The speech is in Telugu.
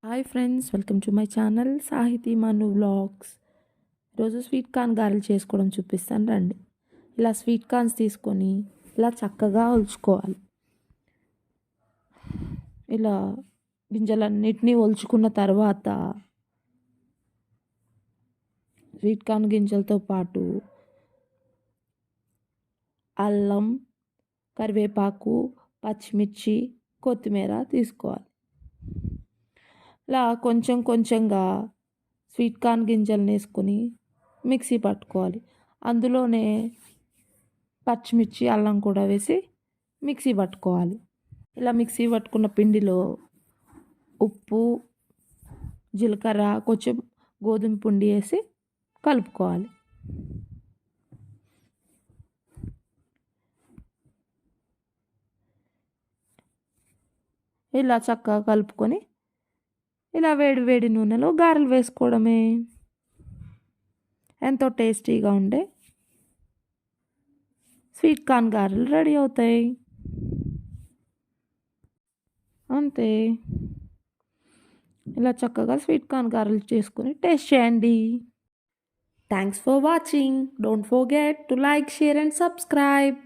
Hi friends, welcome to my channel సాహితీ మను వ్లాగ్స్. ఈరోజు స్వీట్ కార్న్ గారెలు చేసుకోవడం చూపిస్తాను రండి. ఇలా స్వీట్ కార్న్స్ తీసుకొని ఇలా చక్కగా ఒలుచుకోవాలి. ఇలా గింజలన్నిటినీ ఒలుచుకున్న తర్వాత స్వీట్ కార్న్ గింజలతో పాటు అల్లం, కరివేపాకు, పచ్చిమిర్చి, కొత్తిమీర తీసుకోవాలి. ఇలా కొంచెం కొంచెంగా స్వీట్ కార్న్ గింజలను వేసుకొని మిక్సీ పట్టుకోవాలి. అందులోనే పచ్చిమిర్చి, అల్లం కూడా వేసి మిక్సీ పట్టుకోవాలి. ఇలా మిక్సీ పట్టుకున్న పిండిలో ఉప్పు, జీలకర్ర, కొంచెం గోధుమ పిండి వేసి కలుపుకోవాలి. ఇలా చక్కగా కలుపుకొని ఇలా వేడి వేడి నూనెలో గారెలు వేసుకోవడమే. ఎంతో టేస్టీగా ఉండే స్వీట్ కార్న్ గారెలు రెడీ అవుతాయి. అంతే, ఇలా చక్కగా స్వీట్ కార్న్ గారెలు చేసుకొని టేస్ట్ చేయండి. Thanks for watching. Don't forget to like, share and subscribe.